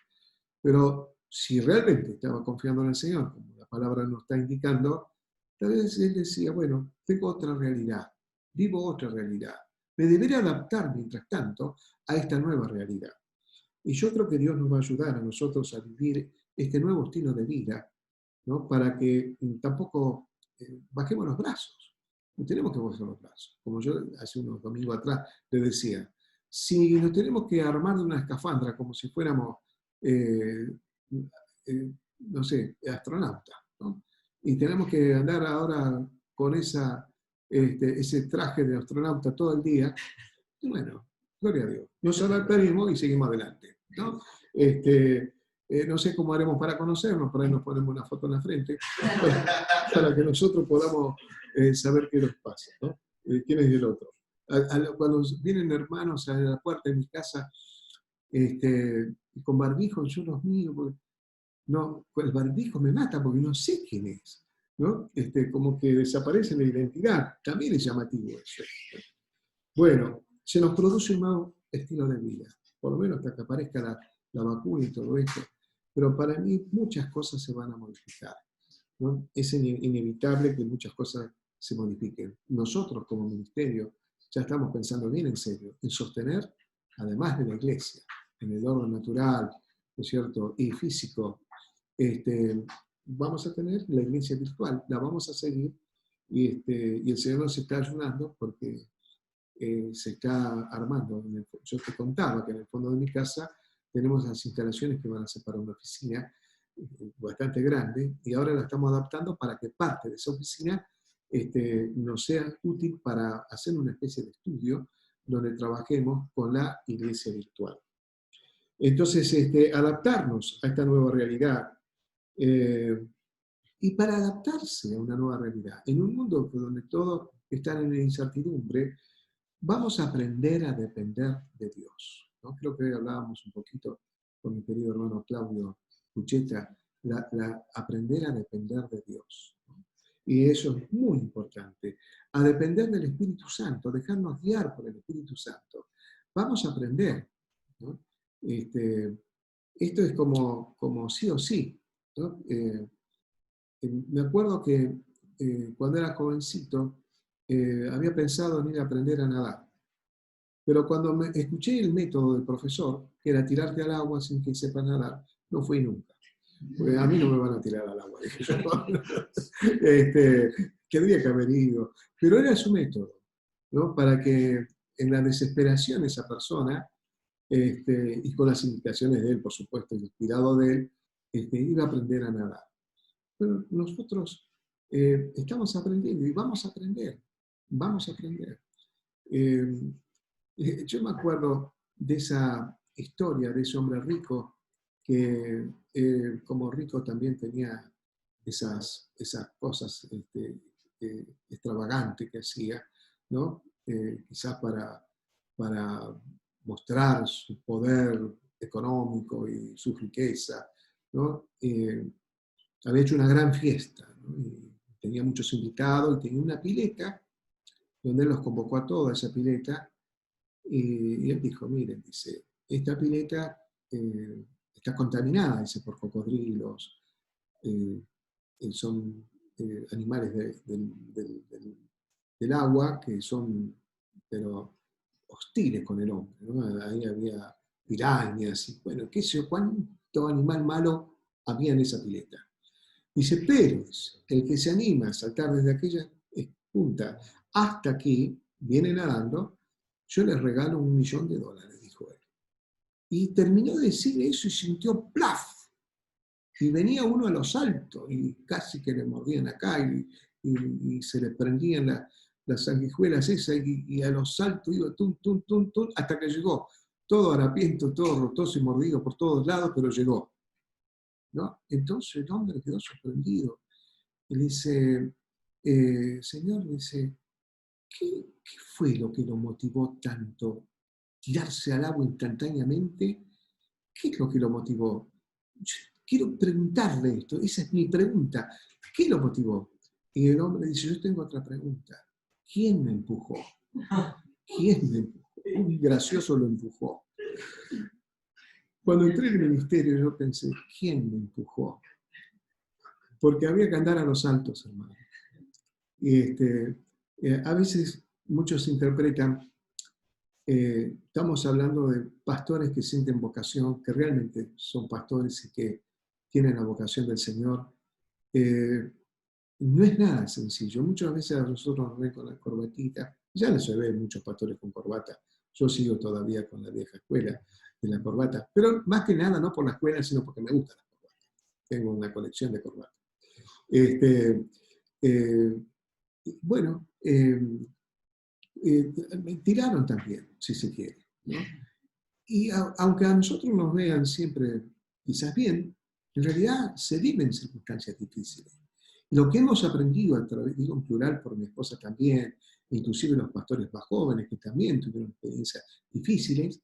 S1: pero si realmente estaba confiando en el Señor, como la palabra nos está indicando, tal vez él decía, bueno, tengo otra realidad, vivo otra realidad. Me debería adaptar, mientras tanto, a esta nueva realidad. Y yo creo que Dios nos va a ayudar a nosotros a vivir este nuevo estilo de vida, ¿no? Para que tampoco bajemos los brazos. No tenemos que bajar los brazos. Como yo hace unos domingos atrás le decía, si nos tenemos que armar de una escafandra como si fuéramos, eh, no sé, astronautas, ¿no? Y tenemos que andar ahora con ese traje de astronauta todo el día, y bueno, gloria a Dios. Nos adaptaremos y seguimos adelante, ¿no? No sé cómo haremos para conocernos, por ahí nos ponemos una foto en la frente, para que nosotros podamos saber qué nos pasa, ¿no? Quién es el otro. Cuando vienen hermanos a la puerta de mi casa con barbijo, yo los miro, porque no, el barbijo me mata porque no sé quién es, ¿no? Como que desaparece la identidad, también es llamativo eso. Bueno, se nos produce un nuevo estilo de vida, por lo menos hasta que aparezca la vacuna y todo esto. Pero para mí muchas cosas se van a modificar, ¿no? Es inevitable que muchas cosas se modifiquen. Nosotros como ministerio ya estamos pensando bien en serio en sostener, además de la iglesia, en el orden natural, ¿no es cierto?, y físico, vamos a tener la iglesia virtual, la vamos a seguir y el Señor nos está ayudando porque se está armando. Yo te contaba que en el fondo de mi casa tenemos las instalaciones que van a ser para una oficina bastante grande y ahora la estamos adaptando para que parte de esa oficina nos sea útil para hacer una especie de estudio donde trabajemos con la iglesia virtual. Entonces, adaptarnos a esta nueva realidad y para adaptarse a una nueva realidad, en un mundo donde todos están en la incertidumbre, vamos a aprender a depender de Dios, ¿no? Creo que hoy hablábamos un poquito con mi querido hermano Claudio Pucheta, aprender a depender de Dios, ¿no? Y eso es muy importante, a depender del Espíritu Santo, dejarnos guiar por el Espíritu Santo. Vamos a aprender, ¿no? Esto es como sí o sí, ¿no? Me acuerdo que cuando era jovencito había pensado en ir a aprender a nadar. Pero cuando escuché el método del profesor, que era tirarte al agua sin que sepas nadar, no fui nunca. Porque a mí no me van a tirar al agua, dije yo. Tendría que haber ido. Pero era su método, ¿no? Para que en la desesperación esa persona, y con las indicaciones de él, por supuesto, inspirado de él, iba a aprender a nadar. Pero nosotros estamos aprendiendo y vamos a aprender, vamos a aprender. Yo me acuerdo de esa historia de ese hombre rico que como rico también tenía esas cosas extravagantes que hacía, ¿no? Quizás para mostrar su poder económico y su riqueza, ¿no? Había hecho una gran fiesta, ¿no? Y tenía muchos invitados y tenía una pileta donde él los convocó a toda esa pileta Y él dijo, miren, dice, esta pileta está contaminada, dice, por cocodrilos, eh, son animales del agua que son, pero hostiles con el hombre, ¿no? Ahí había pirañas y bueno, qué sé yo, cuánto animal malo había en esa pileta. Dice, pero el que se anima a saltar desde aquella punta hasta aquí, viene nadando, yo le regalo $1.000.000, dijo él. Y terminó de decir eso y sintió ¡plaf! Y venía uno a los saltos y casi que le mordían acá y se le prendían las sanguijuelas esas y a los saltos iba tum, tum, tum, tum, hasta que llegó. Todo harapiento, todo rotoso y mordido por todos lados, pero llegó, ¿no? Entonces el hombre quedó sorprendido. Y le dice, Señor, dice, ¿qué fue lo que lo motivó tanto? ¿Tirarse al agua instantáneamente? ¿Qué es lo que lo motivó? Yo quiero preguntarle esto, esa es mi pregunta. ¿Qué lo motivó? Y el hombre dice, yo tengo otra pregunta. ¿Quién me empujó? ¿Quién me empujó? Un gracioso lo empujó. Cuando entré en el ministerio yo pensé, ¿quién me empujó? Porque había que andar a los altos, hermano. Y a veces muchos interpretan, estamos hablando de pastores que sienten vocación, que realmente son pastores y que tienen la vocación del Señor. No es nada sencillo. Muchas veces a nosotros nos ven con la corbatita. Ya no se ven muchos pastores con corbata. Yo sigo todavía con la vieja escuela de la corbata. Pero más que nada, no por la escuela, sino porque me gusta la corbata. Tengo una colección de corbatas. Bueno, me tiraron también, si se quiere, ¿no? Y aunque a nosotros nos vean siempre quizás bien, en realidad se viven circunstancias difíciles. Lo que hemos aprendido, a través, digo en plural por mi esposa también, inclusive los pastores más jóvenes que también tuvieron experiencias difíciles,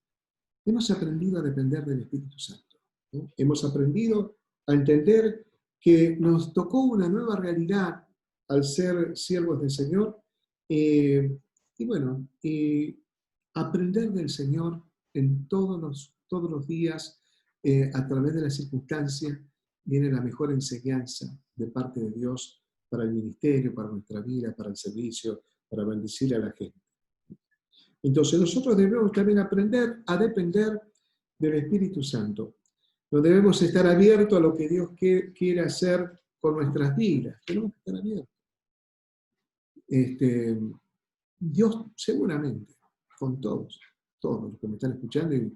S1: hemos aprendido a depender del Espíritu Santo, ¿no? Hemos aprendido a entender que nos tocó una nueva realidad al ser siervos del Señor, y bueno, aprender del Señor en todos los días, a través de las circunstancias, viene la mejor enseñanza de parte de Dios para el ministerio, para nuestra vida, para el servicio, para bendecir a la gente. Entonces nosotros debemos también aprender a depender del Espíritu Santo. No debemos estar abiertos a lo que Dios quiere hacer con nuestras vidas. Tenemos que estar abiertos. Dios seguramente, con todos los que me están escuchando, y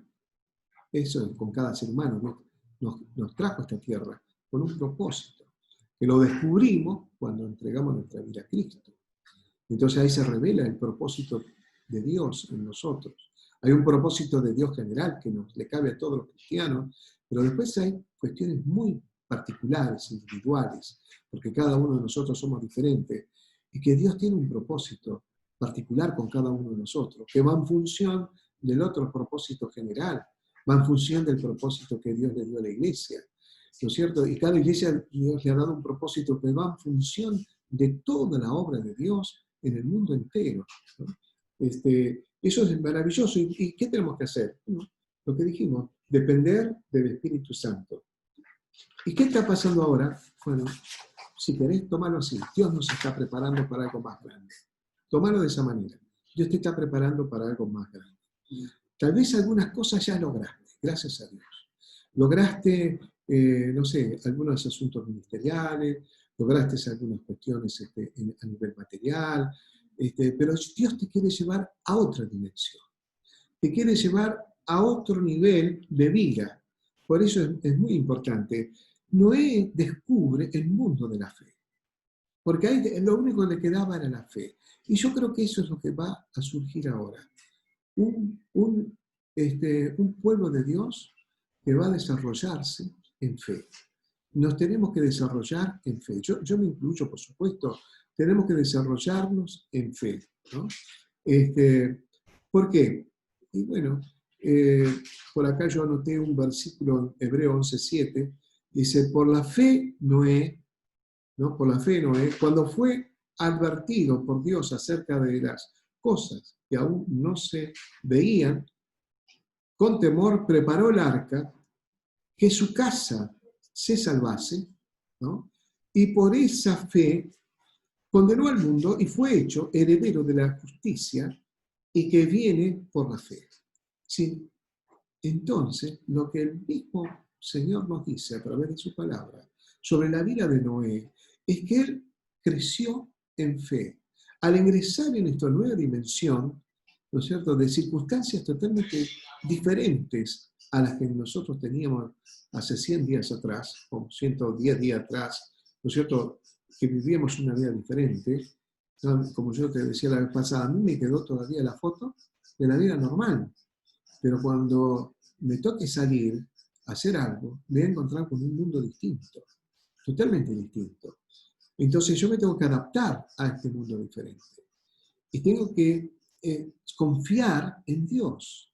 S1: eso con cada ser humano, nos trajo a esta tierra con un propósito, que lo descubrimos cuando entregamos nuestra vida a Cristo. Entonces ahí se revela el propósito de Dios en nosotros. Hay un propósito de Dios general que le cabe a todos los cristianos, pero después hay cuestiones muy particulares, individuales, porque cada uno de nosotros somos diferentes, y que Dios tiene un propósito particular con cada uno de nosotros, que va en función del otro propósito general, va en función del propósito que Dios le dio a la iglesia, ¿no es cierto? Y cada iglesia Dios le ha dado un propósito que va en función de toda la obra de Dios en el mundo entero, ¿no? Eso es maravilloso. ¿Y qué tenemos que hacer? Bueno, lo que dijimos, depender del Espíritu Santo. ¿Y qué está pasando ahora? Bueno, si querés, tómalo así. Dios nos está preparando para algo más grande. Tómalo de esa manera. Dios te está preparando para algo más grande. Tal vez algunas cosas ya lograste, gracias a Dios. Lograste, no sé, algunos asuntos ministeriales, lograste algunas cuestiones a nivel material, pero Dios te quiere llevar a otra dimensión. Te quiere llevar a otro nivel de vida. Por eso es muy importante. Noé descubre el mundo de la fe. Porque ahí lo único que le quedaba era la fe. Y yo creo que eso es lo que va a surgir ahora. Un pueblo de Dios que va a desarrollarse en fe. Nos tenemos que desarrollar en fe. Yo me incluyo, por supuesto, tenemos que desarrollarnos en fe, ¿no? ¿Por qué? Y bueno, por acá yo anoté un versículo en Hebreo 11:7, dice, por la fe Noé, ¿no? Por la fe Noé, cuando fue advertido por Dios acerca de las cosas que aún no se veían, con temor preparó el arca, que su casa se salvase, ¿no? Y por esa fe condenó al mundo y fue hecho heredero de la justicia y que viene por la fe. ¿Sí? Entonces, lo que el mismo Señor nos dice a través de su palabra sobre la vida de Noé es que él creció en fe. Al ingresar en esta nueva dimensión, ¿no es cierto?, de circunstancias totalmente diferentes a las que nosotros teníamos hace 100 días atrás, o 110 días atrás, ¿no es cierto?, que vivíamos una vida diferente. Como yo te decía la vez pasada, a mí me quedó todavía la foto de la vida normal, pero cuando me toque salir a hacer algo, me voy a encontrar con un mundo distinto, totalmente distinto. Entonces yo me tengo que adaptar a este mundo diferente. Y tengo que confiar en Dios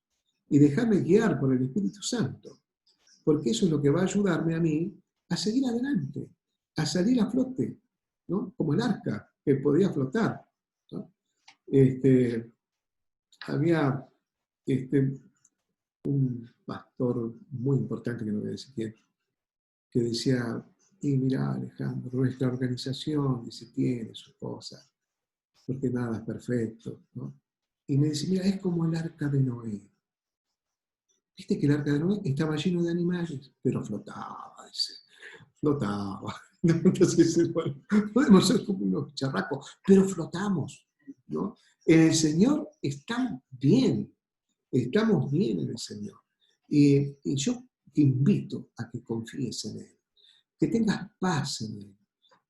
S1: y dejarme guiar por el Espíritu Santo, porque eso es lo que va a ayudarme a mí a seguir adelante, a salir a flote, ¿no? Como el arca, que podía flotar, ¿no? Había un pastor muy importante, que no voy a decir quién, que decía, y mira, Alejandro, nuestra organización, dice, tiene sus cosas, porque nada es perfecto, ¿no? Y me dice, mira, es como el arca de Noé. Viste que el arca de Noé estaba lleno de animales, pero flotaba, dice, flotaba. Entonces, bueno, podemos ser como unos charracos, pero flotamos, ¿no? En el Señor estamos bien en el Señor. Y yo te invito a que confíes en Él, que tengas paz en Él.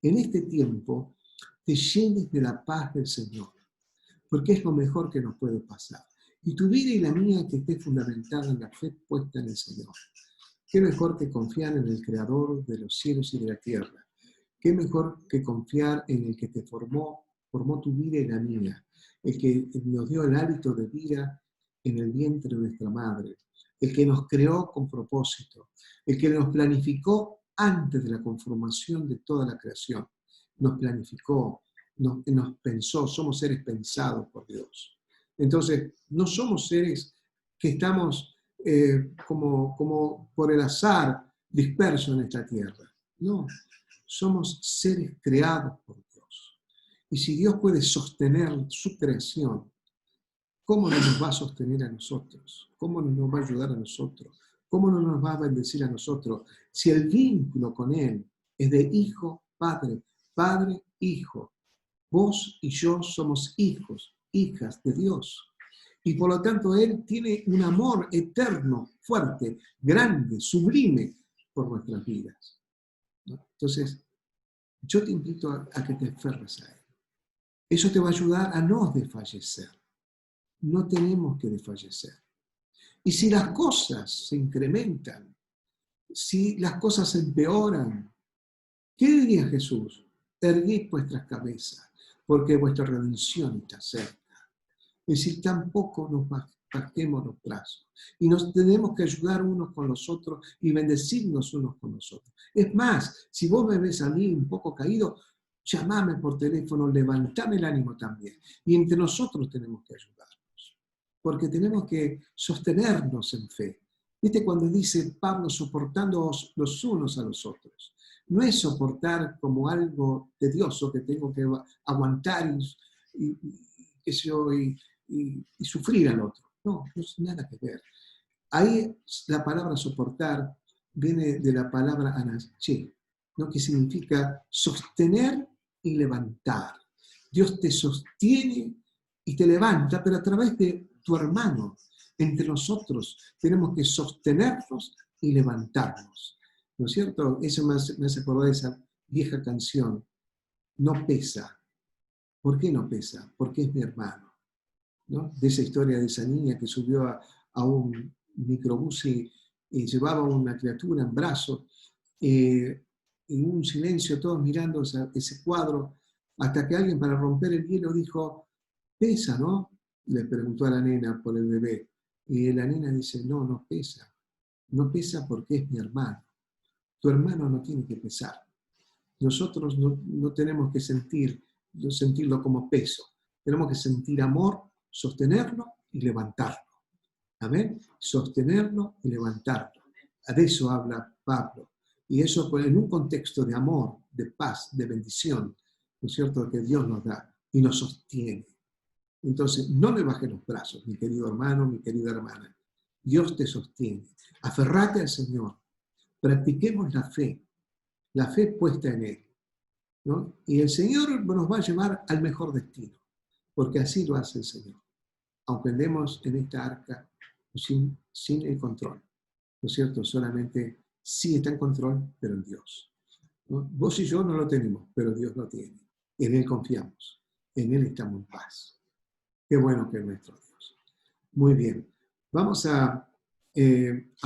S1: En este tiempo, te llenes de la paz del Señor, porque es lo mejor que nos puede pasar. Y tu vida y la mía que esté fundamentada en la fe puesta en el Señor. Qué mejor que confiar en el Creador de los cielos y de la tierra. Qué mejor que confiar en el que te formó tu vida y la mía, el que nos dio el hálito de vida en el vientre de nuestra madre, el que nos creó con propósito, el que nos planificó antes de la conformación de toda la creación. Nos planificó, nos pensó, somos seres pensados por Dios. Entonces, no somos seres que estamos como por el azar dispersos en esta tierra. No, somos seres creados por Dios. Y si Dios puede sostener su creación, ¿cómo no nos va a sostener a nosotros? ¿Cómo no nos va a ayudar a nosotros? ¿Cómo no nos va a bendecir a nosotros? Si el vínculo con Él es de hijo, padre, padre, hijo. Vos y yo somos hijos, hijas de Dios. Y por lo tanto Él tiene un amor eterno, fuerte, grande, sublime por nuestras vidas, ¿no? Entonces, yo te invito a que te aferres a Él. Eso te va a ayudar a no desfallecer. No tenemos que desfallecer. Y si las cosas se incrementan, si las cosas se empeoran, ¿qué diría Jesús? Erguid vuestras cabezas, porque vuestra redención está cerca. Es decir, tampoco nos bajemos los brazos. Y nos tenemos que ayudar unos con los otros y bendecirnos unos con los otros. Es más, si vos me ves a mí un poco caído, llamame por teléfono, levantame el ánimo también. Y entre nosotros tenemos que ayudarnos, porque tenemos que sostenernos en fe. ¿Viste cuando dice Pablo soportándoos los unos a los otros? No es soportar como algo tedioso que tengo que aguantar y sufrir al otro. No, no es nada que ver. Ahí la palabra soportar viene de la palabra anaché, ¿no? Que significa sostener y levantar. Dios te sostiene y te levanta, pero a través de tu hermano. Entre nosotros tenemos que sostenernos y levantarnos. ¿No es cierto? Eso me hace acordar de esa vieja canción. No pesa. ¿Por qué no pesa? Porque es mi hermano, ¿no? De esa historia de esa niña que subió a un microbús y llevaba una criatura en brazos, en un silencio, todos mirando ese cuadro, hasta que alguien para romper el hielo dijo, pesa, ¿no? Le preguntó a la nena por el bebé. Y la nena dice, no, no pesa. No pesa porque es mi hermano. Tu hermano no tiene que pesar. Nosotros no tenemos que sentirlo como peso. Tenemos que sentir amor, sostenerlo y levantarlo. Amén. Sostenerlo y levantarlo. De eso habla Pablo. Y eso en un contexto de amor, de paz, de bendición, ¿no es cierto?, que Dios nos da y nos sostiene. Entonces, no le bajes los brazos, mi querido hermano, mi querida hermana. Dios te sostiene. Aferrate al Señor. Practiquemos la fe puesta en Él, ¿no? Y el Señor nos va a llevar al mejor destino, porque así lo hace el Señor. Aunque andemos en esta arca sin el control, ¿no es cierto? Solamente sí está en control, pero en Dios, ¿no? Vos y yo no lo tenemos, pero Dios lo tiene. En Él confiamos, en Él estamos en paz. Qué bueno que es nuestro Dios. Muy bien, vamos a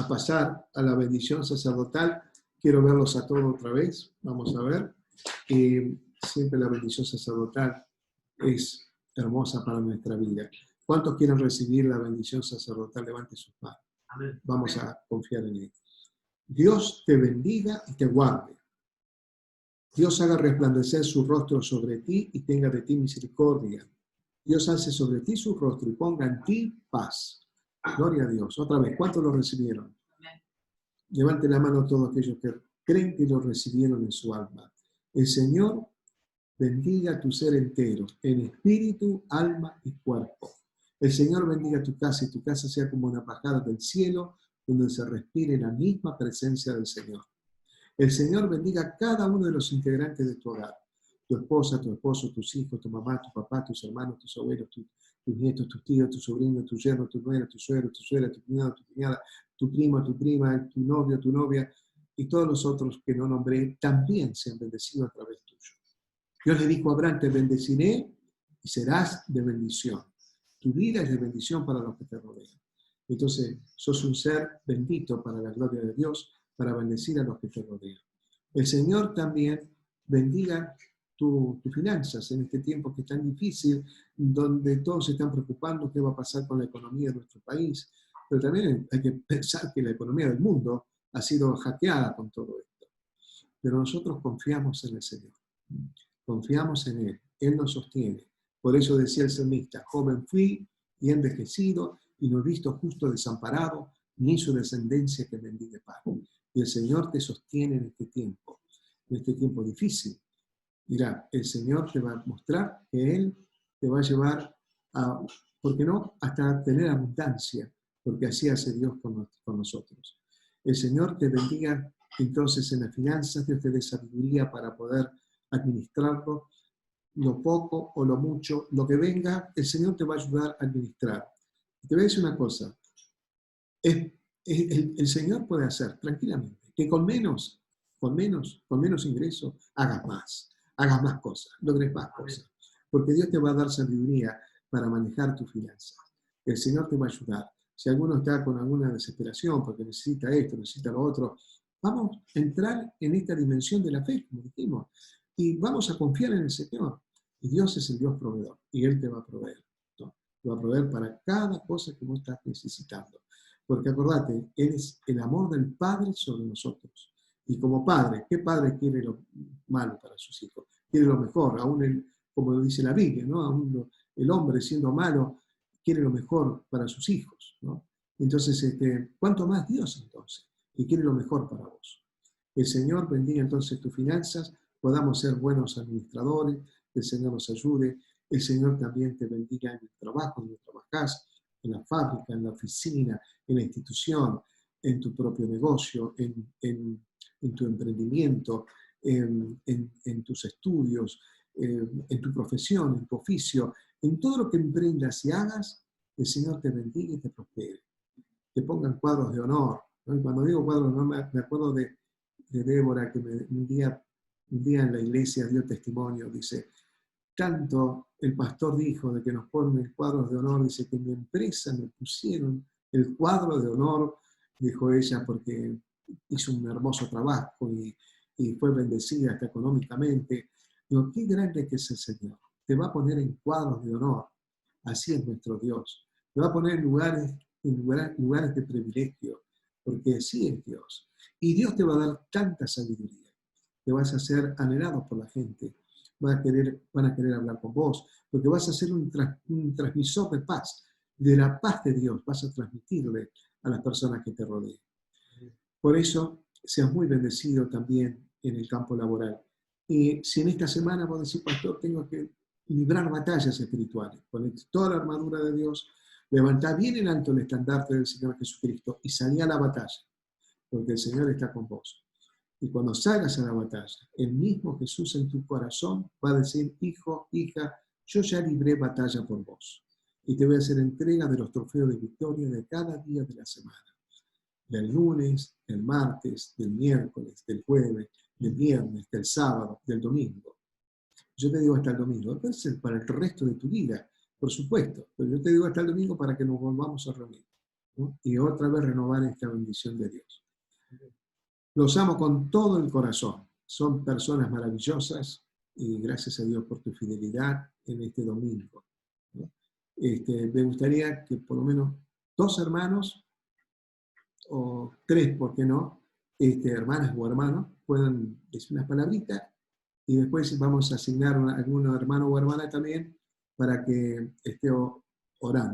S1: pasar a la bendición sacerdotal. Quiero verlos a todos otra vez, vamos a ver. Siempre la bendición sacerdotal es hermosa para nuestra vida. ¿Cuántos quieren recibir la bendición sacerdotal? Levante sus manos. Amén. Vamos a confiar en Él. Dios te bendiga y te guarde. Dios haga resplandecer su rostro sobre ti y tenga de ti misericordia. Dios alce sobre ti su rostro y ponga en ti paz. Gloria a Dios. Otra vez, ¿cuántos lo recibieron? Amén. Levante la mano todos aquellos que creen que lo recibieron en su alma. El Señor bendiga tu ser entero, en espíritu, alma y cuerpo. El Señor bendiga tu casa y tu casa sea como una bajada del cielo, donde se respire la misma presencia del Señor. El Señor bendiga a cada uno de los integrantes de tu hogar. Tu esposa, tu esposo, tus hijos, tu mamá, tu papá, tus hermanos, tus abuelos, tus nietos, tus tíos, tus sobrinos, tu yerno, tu nuera, tu suegro, tu suegra, tu cuñado, tu cuñada, tu primo, tu prima, tu novio, tu novia, y todos los otros que no nombré, también sean bendecidos a través tuyo. Dios le dijo a Abraham, te bendeciré y serás de bendición. Tu vida es de bendición para los que te rodean. Entonces, sos un ser bendito para la gloria de Dios, para bendecir a los que te rodean. El Señor también bendiga tus finanzas en este tiempo que es tan difícil, donde todos se están preocupando qué va a pasar con la economía de nuestro país, pero también hay que pensar que la economía del mundo ha sido hackeada con todo esto. Pero nosotros confiamos en el Señor. Confiamos en Él, Él nos sostiene. Por eso decía el salmista, joven fui y envejecido, y no he visto justo desamparado, ni su descendencia que mendigue pan. Y el Señor te sostiene en este tiempo difícil. Mira, el Señor te va a mostrar que Él te va a llevar a, ¿por qué no?, hasta tener abundancia, porque así hace Dios con nosotros. El Señor te bendiga entonces en las finanzas, Dios te dé sabiduría para poder administrarlo, lo poco o lo mucho, lo que venga, el Señor te va a ayudar a administrar. Te voy a decir una cosa, el Señor puede hacer tranquilamente que con menos ingreso hagas más cosas, logres más cosas, porque Dios te va a dar sabiduría para manejar tus finanzas. El Señor te va a ayudar. Si alguno está con alguna desesperación porque necesita esto, necesita lo otro, vamos a entrar en esta dimensión de la fe, como dijimos, y vamos a confiar en el Señor. Y Dios es el Dios proveedor, y Él te va a proveer, ¿no? Te va a proveer para cada cosa que vos estás necesitando. Porque acordate, Él es el amor del Padre sobre nosotros. Y como padre, ¿qué padre quiere lo malo para sus hijos? Quiere lo mejor, aún como dice la Biblia, ¿no? Aún el hombre siendo malo quiere lo mejor para sus hijos, ¿no? Entonces, ¿cuánto más Dios entonces? Y quiere lo mejor para vos. El Señor bendiga entonces tus finanzas, podamos ser buenos administradores, que el Señor nos ayude. El Señor también te bendiga en el trabajo, donde trabajás, en la fábrica, en la oficina, en la institución, en tu propio negocio, en tu emprendimiento, en tus estudios, en tu profesión, en tu oficio, en todo lo que emprendas y hagas, el Señor te bendiga y te prospere. Te pongan cuadros de honor, ¿no? Y cuando digo cuadros de honor, me acuerdo de Débora, que un día en la iglesia dio testimonio, dice, tanto el pastor dijo de que nos ponen cuadros de honor, dice que en mi empresa me pusieron el cuadro de honor, dijo ella, porque hizo un hermoso trabajo y fue bendecida hasta económicamente. Digo, qué grande que es el Señor. Te va a poner en cuadros de honor. Así es nuestro Dios. Te va a poner en lugares de privilegio, porque así es Dios. Y Dios te va a dar tanta sabiduría. Te vas a ser anhelado por la gente. van a querer hablar con vos, porque vas a ser un transmisor de paz, de la paz de Dios, vas a transmitirle a las personas que te rodean. Por eso, seas muy bendecido también en el campo laboral. Y si en esta semana vos decís, pastor, tengo que librar batallas espirituales, ponete toda la armadura de Dios, levantá bien en alto el estandarte del Señor Jesucristo y salí a la batalla, porque el Señor está con vos. Y cuando salgas a la batalla, el mismo Jesús en tu corazón va a decir, hijo, hija, yo ya libré batalla por vos. Y te voy a hacer entrega de los trofeos de victoria de cada día de la semana. Del lunes, del martes, del miércoles, del jueves, del viernes, del sábado, del domingo. Yo te digo hasta el domingo. Entonces, para el resto de tu vida, por supuesto. Pero yo te digo hasta el domingo para que nos volvamos a reunir, ¿no? Y otra vez renovar esta bendición de Dios. Los amo con todo el corazón. Son personas maravillosas y gracias a Dios por tu fidelidad en este domingo, ¿no? Me gustaría que por lo menos 2 hermanos o 3, ¿por qué no? Hermanas o hermanos puedan decir unas palabritas y después vamos a asignar a algún hermano o hermana también para que esté orando.